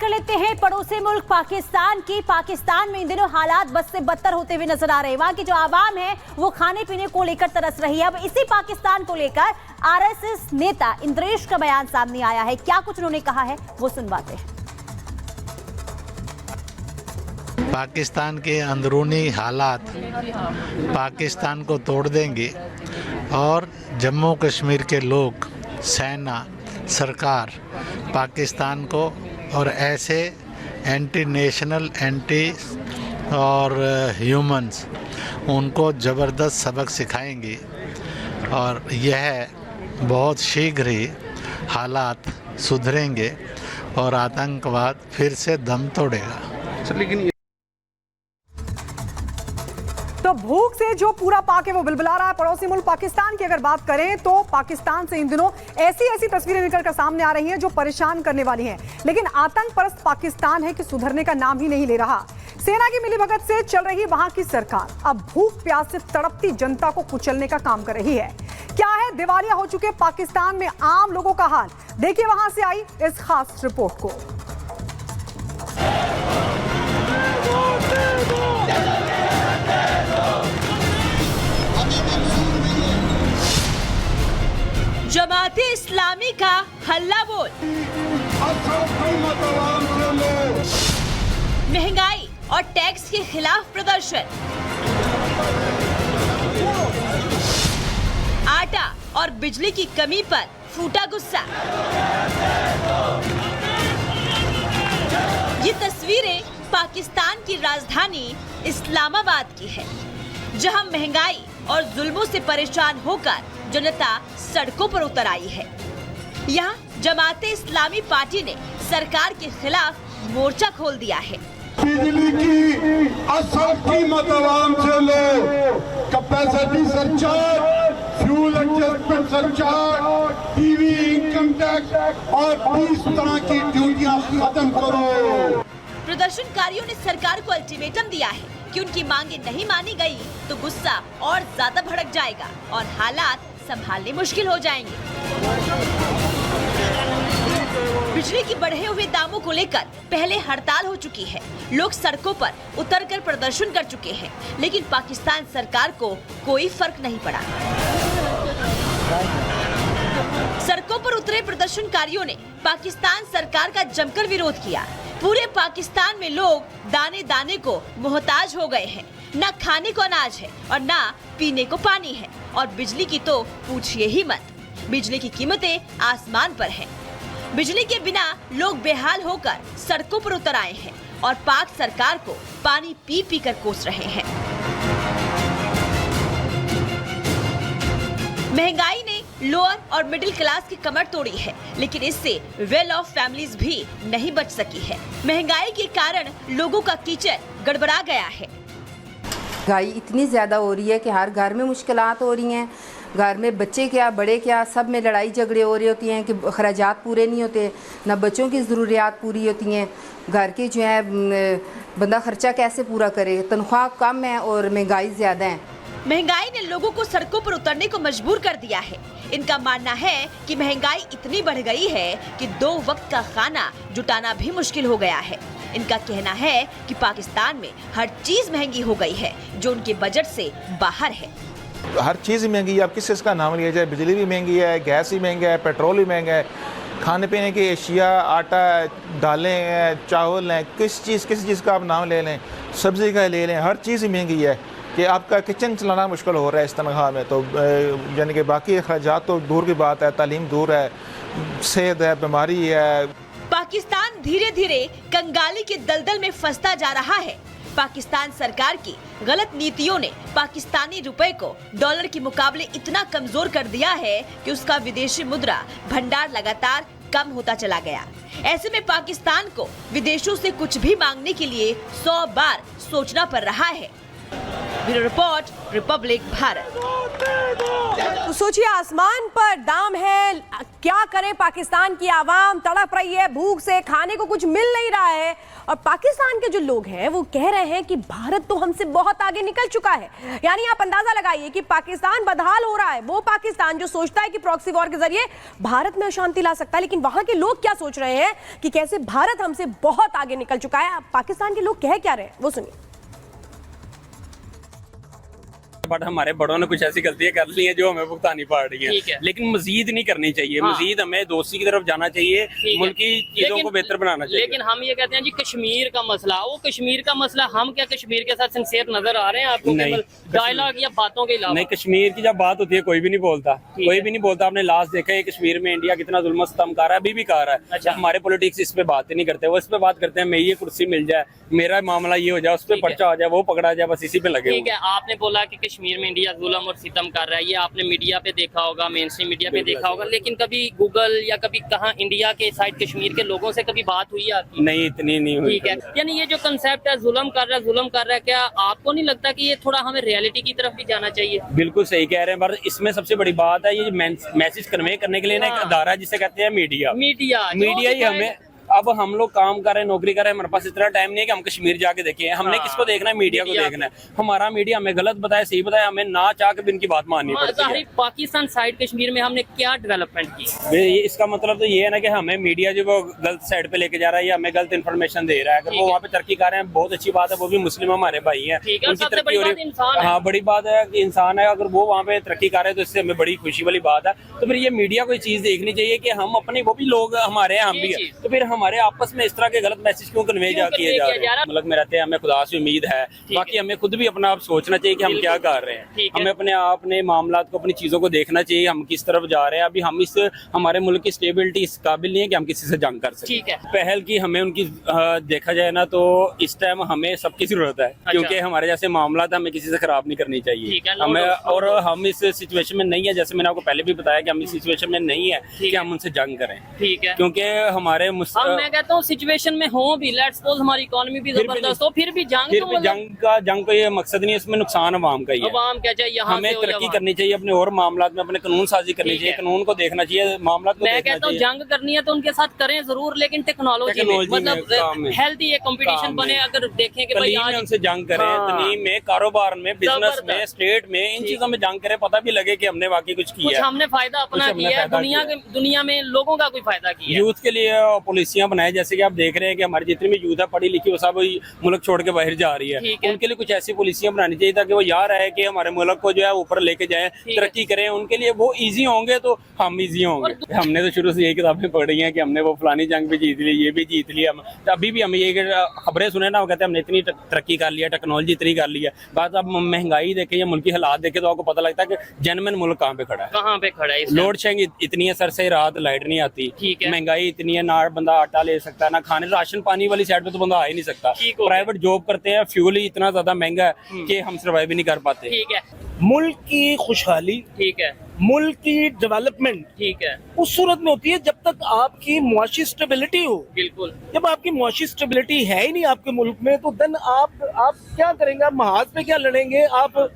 कर लेते हैं पड़ोसी मुल्क पाकिस्तान की। पाकिस्तान में इन दिनों हालात बद से बदतर होते हुए नजर आ रहे हैं। वहां की जो आवाम है वो खाने पीने को लेकर तरस रही है। अब इसी पाकिस्तान को लेकर आरएसएस नेता इंद्रेश का बयान सामने आया है। क्या कुछ उन्होंने कहा है वो सुनवाते हैं। पाकिस्तान के अंदरूनी हालात पाकिस्तान को तोड़ देंगे और जम्मू कश्मीर के लोग, सेना, सरकार पाकिस्तान को और ऐसे एंटी नेशनल, एंटी और ह्यूमंस उनको ज़बरदस्त सबक सिखाएंगे और यह बहुत शीघ्र ही हालात सुधरेंगे और आतंकवाद फिर से दम तोड़ेगा। लेकिन तो भूख से जो पूरा पाक है वो बिलबिला रहा है। पड़ोसी मुल्क पाकिस्तान की अगर बात करें तो पाकिस्तान से इन दिनों ऐसी तस्वीरें निकलकर सामने आ रही हैं जो परेशान करने वाली हैं। लेकिन आतंक परस्त पाकिस्तान है कि सुधरने का नाम ही नहीं ले रहा। सेना की मिलीभगत से चल रही वहां की सरकार अब भूख प्यास से तड़पती जनता को कुचलने का काम कर रही है। क्या है दिवालिया हो चुके पाकिस्तान में आम लोगों का हाल? देखिए वहां से आई इस खास रिपोर्ट को। जमाते इस्लामी का हल्ला बोल, महंगाई और टैक्स के खिलाफ प्रदर्शन, आटा और बिजली की कमी पर फूटा गुस्सा। ये तस्वीरें पाकिस्तान की राजधानी इस्लामाबाद की है, जहां महंगाई और जुल्मों से परेशान होकर जनता सड़कों पर उतर आई है। यहाँ जमाते इस्लामी पार्टी ने सरकार के खिलाफ मोर्चा खोल दिया है। बिजली की असल कीमत आवाम से लो, capacity surcharge, fuel adjustment surcharge, TV income tax और 20 तरह की ड्यूटियां खत्म करो। प्रदर्शनकारियों ने सरकार को अल्टीमेटम दिया है कि उनकी मांगे नहीं मानी गई तो गुस्सा और ज्यादा भड़क जाएगा और हालात संभालने मुश्किल हो जाएंगे। बिजली की बढ़े हुए दामों को लेकर पहले हड़ताल हो चुकी है। लोग सड़कों पर उतरकर प्रदर्शन कर चुके हैं, लेकिन पाकिस्तान सरकार को कोई फर्क नहीं पड़ा। सड़कों पर उतरे प्रदर्शनकारियों ने पाकिस्तान सरकार का जमकर विरोध किया। पूरे पाकिस्तान में लोग दाने दाने को मोहताज हो गए हैं। न खाने को अनाज है और न पीने को पानी है और बिजली की तो पूछिए ही मत। बिजली की कीमतें आसमान पर हैं। बिजली के बिना लोग बेहाल होकर सड़कों पर उतर आए हैं और पाक सरकार को पानी पी पी कर कोस रहे हैं। महंगाई ने लोअर और मिडिल क्लास की कमर तोड़ी है, लेकिन इससे वेल ऑफ फैमिलीज भी नहीं बच सकी है। महंगाई के कारण लोगों का किचन गड़बड़ा गया है। महंगाई इतनी ज़्यादा हो रही है कि हर घर में मुश्किलात हो रही हैं। घर में बच्चे क्या बड़े क्या सब में लड़ाई झगड़े हो रही होती हैं कि खर्चात पूरे नहीं होते, ना बच्चों की ज़रूरियात पूरी होती हैं। घर के जो है बंदा खर्चा कैसे पूरा करे, तनख्वाह कम है और महंगाई ज़्यादा है। महंगाई ने लोगों को सड़कों पर उतरने को मजबूर कर दिया है। इनका मानना है कि महंगाई इतनी बढ़ गई है कि 2 वक्त का खाना जुटाना भी मुश्किल हो गया है। इनका कहना है कि पाकिस्तान में हर चीज महंगी हो गई है जो उनके बजट से बाहर है। हर चीज़ ही महंगी है। अब किस चीज़ का नाम लिया जाए? बिजली भी महंगी है, गैस भी महंगा है, पेट्रोल भी महंगा है, खाने पीने की अशिया, आटा, दालें हैं, चावल हैं, किस चीज़ का आप नाम ले लें, सब्ज़ी का ले लें, हर चीज़ ही महंगी है कि आपका किचन चलाना मुश्किल हो रहा है इस तनख्वाह में। तो यानी कि बाकी अखराजात तो दूर की बात है, तालीम दूर है, सेहत है, बीमारी है। पाकिस्तान धीरे धीरे कंगाली के दलदल में फंसता जा रहा है। पाकिस्तान सरकार की गलत नीतियों ने पाकिस्तानी रुपए को डॉलर के मुकाबले इतना कमजोर कर दिया है कि उसका विदेशी मुद्रा भंडार लगातार कम होता चला गया। ऐसे में पाकिस्तान को विदेशों से कुछ भी मांगने के लिए 100 बार सोचना पड़ रहा है। Bureau report, Republic Bharat. तो सोचिए, आसमान पर दाम है, क्या करे पाकिस्तान की आवाम, तड़प रही है भूख से, खाने को कुछ मिल नहीं रहा है। और पाकिस्तान के जो लोग हैं वो कह रहे हैं कि भारत तो हमसे बहुत आगे निकल चुका है। यानी आप अंदाजा लगाइए कि पाकिस्तान बदहाल हो रहा है। वो पाकिस्तान जो सोचता है कि प्रॉक्सी वॉर के जरिए भारत में अशांति ला सकता है, लेकिन वहां के लोग क्या सोच रहे हैं कि कैसे भारत हमसे बहुत आगे निकल चुका है। पाकिस्तान के लोग कह क्या रहे हैं वो सुनिए। बट हमारे बड़ों ने कुछ ऐसी गलतियां कर ली हैं जो हमें भुगतानी पड़ रही है, लेकिन मजीद नहीं करनी चाहिए। मजीद हमें दोस्ती की तरफ जाना चाहिए, मुल्क की चीजों को बेहतर बनाना चाहिए। लेकिन हम ये कहते हैं जी कश्मीर का मसला, वो कश्मीर का मसला, हम क्या कश्मीर के साथ सिंसियर नजर आ रहे हैं आपको? नहीं, डायलॉग या बातों के अलावा नहीं। कश्मीर की जब बात होती है कोई भी नहीं बोलता, कोई भी नहीं बोलता। आपने लास्ट देखा है कश्मीर में इंडिया कितना जुल्म सितम कर रहा है, अभी भी कर रहा है। अच्छा। हमारे पॉलिटिक्स इस पे बात ही नहीं करते, वो इस पे बात करते हैं मैं ये कुर्सी मिल जाए, मेरा मामला ये हो जाए, उस पर पर्चा हो जाए, वो पकड़ा जाए, बस इसी पे लगे। ठीक है, आपने बोला कि कश्मीर में इंडिया जुल्म और सितम कर रहा है, ये आपने मीडिया पे देखा होगा, मेन स्ट्रीम मीडिया पे देखा होगा, लेकिन कभी गूगल या कभी कहाँ इंडिया के साइड कश्मीर के लोगों से कभी बात हुई आपकी? नहीं, इतनी नहीं हुई। ठीक है, यानी ये जो कंसेप्ट है जुल्म कर रहा है, क्या आपको नहीं लगता कि ये थोड़ा हमें रियलिटी की तरफ भी जाना चाहिए? बिल्कुल सही कह रहे हैं, पर इसमें सबसे बड़ी बात है ये मैसेज कन्वे करने के लिए ना एक अदारा है जिसे कहते हैं मीडिया ही हमें। अब हम लोग काम कर रहे हैं, नौकरी कर रहे हैं, हमारे पास इतना टाइम नहीं है कि हम कश्मीर जाके देखें। हमने किसको देखना है? मीडिया को देखना है। हमारा मीडिया हमें गलत बताए सही बताए, हमें ना चाह के भी इनकी बात माननी पड़ती है। पाकिस्तान साइड कश्मीर में हमने क्या डेवलपमेंट की? इसका मतलब तो ये है ना कि हमें मीडिया जो वो गलत साइड पे लेके जा रहा है या हमें गलत इन्फॉर्मेशन दे रहा है। अगर वो वहाँ पे तरक्की कर रहे हैं बहुत अच्छी बात है, वो भी मुस्लिम हमारे भाई हैं, उनकी तरक्की हो रही है। हाँ, बड़ी बात है कि इंसान है, अगर वो वहाँ पे तरक्की कर रहे हैं तो इससे हमें बड़ी खुशी वाली बात है। तो फिर ये मीडिया को चीज देखनी चाहिए कि हम अपने, वो भी लोग हमारे हैं, हम भी है, तो फिर हमारे आपस में तरह के गलत मैसेज क्यों कन्वे किए जा रहे हैं? मुल्क में रहते हैं, हमें खुदा से उम्मीद है, बाकी हमें खुद भी अपना आप सोचना चाहिए कि हम क्या कर रहे हैं। हमें अपने अपने मामलात को, अपनी चीजों को देखना चाहिए, हम किस तरफ जा रहे हैं। अभी हम हमारे मुल्क की स्टेबिलिटी इस काबिल नहीं है कि हम किसी से जंग कर सकें। पहल की हमें उनकी देखा जाए ना तो इस टाइम हमें सबकी जरूरत है, क्योंकि हमारे जैसे मामलात हमें किसी से खराब नहीं करनी चाहिए हमें। और हम इस सिचुएशन में नहीं है, जैसे मैंने आपको पहले भी बताया कि हम इस सिचुएशन में नहीं है कि हम उनसे जंग करें। ठीक है, क्योंकि हमारे मैं कहता हूँ सिचुएशन में हो भी, लेट्स सपोज हमारी इकोनॉमी भी जबरदस्त हो, फिर भी जंग का ये मकसद नहीं है, इसमें नुकसान अवाम का ही है। अवाम क्या चाहिए? हमें तरक्की करनी चाहिए, अपने और मामलात में अपने कानून साजी करनी चाहिए, कानून को देखना चाहिए, मामलात को मैं कहता हूँ जंग करनी है तो उनके साथ करें जरूर, लेकिन टेक्नोलॉजी में मतलब हेल्थी एक कंपटीशन बने। अगर देखें कि भाई आज उनसे जंग करें, तलीम में, कारोबार में, बिजनेस में, स्टेट में, इन चीजों में जंग करें, पता भी लगे कि हमने वाकई कुछ किया, हमने फायदा अपना किया है, दुनिया में लोगों का कोई फायदा किया। यूथ के लिए पॉलिसियां बनाए, जैसे कि आप देख रहे हैं कि हमारी जितनी भी यूथ है पढ़ी लिखी वो सब मुल्क छोड़ के बाहर जा रही है, उनके लिए कुछ ऐसी पॉलिसियां बनानी चाहिए ताकि वो याद रहे कि हमारे मुल्क को जो है ऊपर लेके जाए, तरक्की करें। उनके लिए वो इजी होंगे तो हम इजी होंगे। हमने तो शुरू से यही किताबें पढ़ी हैं कि हमने वो फलानी जंग भी जीत ली, ये भी जीत लिया। तो अभी भी हम ये खबरें सुने ना, वो कहते हैं हमने इतनी तरक्की कर लिया, टेक्नोलॉजी इतनी कर लिया। बात अब महंगाई देखे या मुल्की हालात देखे तो आपको पता लगता है कि जनमन मुल्क कहाँ पे खड़ा है। लोड शेडिंग इतनी है, सर से रात लाइट नहीं आती, महंगाई इतनी है, ना बंदा आटा ले सकता, ना खाने, राशन पानी वाली साइड पे तो बंदा आ ही नहीं सकता। प्राइवेट जॉब करते हैं, फ्यूल ही इतना ज्यादा महंगा है कि हम सर्वाइव भी नहीं कर पाते। ठीक है, मुल्क की खुशहाली, ठीक है, मुल्क की डेवलपमेंट, ठीक है, उस सूरत में होती है जब तक आपकी मुआशी स्टेबिलिटी हो। बिल्कुल, जब आपकी मुआशी स्टेबिलिटी है ही नहीं आपके मुल्क में, तो देन आप क्या करेंगे? आप महाज पे क्या लड़ेंगे? आप